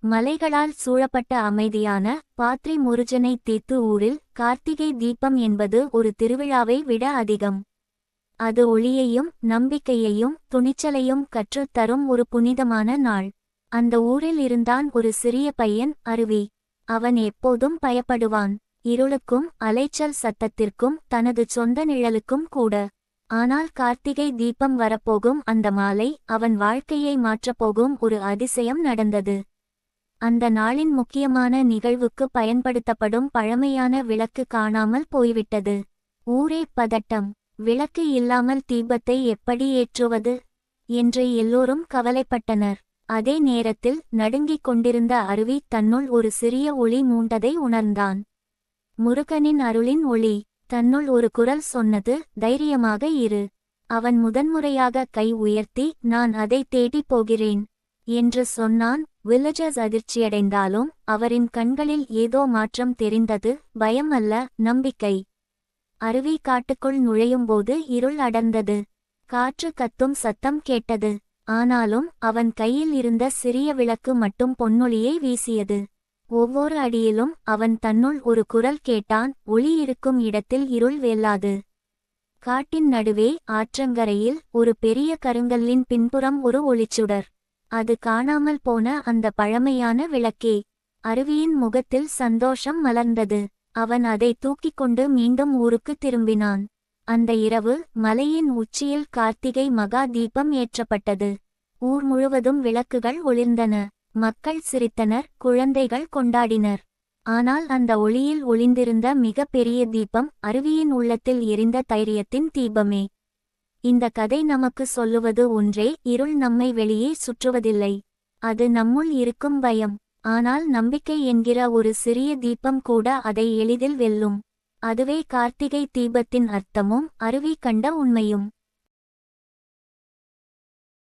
மலைகளால் சூழப்பட்ட அமைதியான பாத்ரி முருஜனை தீத்து ஊரில் கார்த்திகை தீபம் என்பது ஒரு திருவிழாவை விட அதிகம். அது ஒளியையும் நம்பிக்கையையும் துணிச்சலையும் கற்றுத் தரும் ஒரு புனிதமான நாள். அந்த ஊரில் இருந்தான் ஒரு சிறிய பையன் அருவி. அவன் எப்போதும் பயப்படுவான், இருளுக்கும் அலைச்சல் சத்தத்திற்கும் தனது சொந்த நிழலுக்கும் கூட. ஆனால் கார்த்திகை தீபம் வரப்போகும் அந்த மாலை அவன் வாழ்க்கையை மாற்றப்போகும் ஒரு அதிசயம் நடந்தது. அந்த நாளின் முக்கியமான நிகழ்வுக்கு பயன்படுத்தப்படும் பழமையான விளக்கு காணாமல் போய்விட்டது. ஊரே பதட்டம். விளக்கு இல்லாமல் தீபத்தை எப்படி ஏற்றுவது என்று எல்லோரும் கவலைப்பட்டனர். அதே நேரத்தில் நடுங்கிக் கொண்டிருந்த அருவி தன்னுள் ஒரு சிறிய ஒளி மூண்டதை உணர்ந்தான். முருகனின் அருளின் ஒளி. தன்னுள் ஒரு குரல் சொன்னது, தைரியமாக இரு. அவன் முதன்முறையாக கை உயர்த்தி, நான் அதை தேடிப் போகிறேன் என்று சொன்னான். வில்லேஜர்ஸ் அதிர்ச்சியடைந்தாலும் அவரின் கண்களில் ஏதோ மாற்றம் தெரிந்தது. பயம் அல்ல, நம்பிக்கை. அருவி காட்டுக்குள் நுழையும்போது இருள் அடர்ந்தது. காற்று கத்தும் சத்தம் கேட்டது. ஆனாலும் அவன் கையில் இருந்த சிறிய விளக்கு மட்டும் பொன்னொளியை வீசியது. ஒவ்வொரு அடியிலும் அவன் தன்னுள் ஒரு குரல் கேட்டான், ஒளி இருக்கும் இடத்தில் இருள் வெல்லாது. காட்டின் நடுவே ஆற்றங்கரையில் ஒரு பெரிய கருங்கல்லின் பின்புறம் ஒரு ஒளிச்சுடர். அது காணாமல் போன அந்த பழமையான விளக்கே. அருவியின் முகத்தில் சந்தோஷம் மலர்ந்தது. அவன் அதை தூக்கிக் கொண்டு மீண்டும் ஊருக்கு திரும்பினான். அந்த இரவு மலையின் உச்சியில் கார்த்திகை மகா தீபம் ஏற்றப்பட்டது. ஊர் முழுவதும் விளக்குகள் ஒளிர்ந்தன. மக்கள் சிரித்தனர், குழந்தைகள் கொண்டாடினர். ஆனால் அந்த ஒளியில் ஒளிந்திருந்த மிக பெரிய தீபம் அருவியின் உள்ளத்தில் எரிந்த தைரியத்தின் தீபமே. இந்த கதை நமக்கு சொல்லுவது ஒன்றே, இருள் நம்மை வெளியே சுற்றுவதில்லை. அது நம்முள் இருக்கும் பயம். ஆனால் நம்பிக்கை என்கிற ஒரு சிறிய தீபம் கூட அதை எளிதில் வெல்லும். அதுவே கார்த்திகை தீபத்தின் அர்த்தமும் அருவி கண்ட உண்மையும்.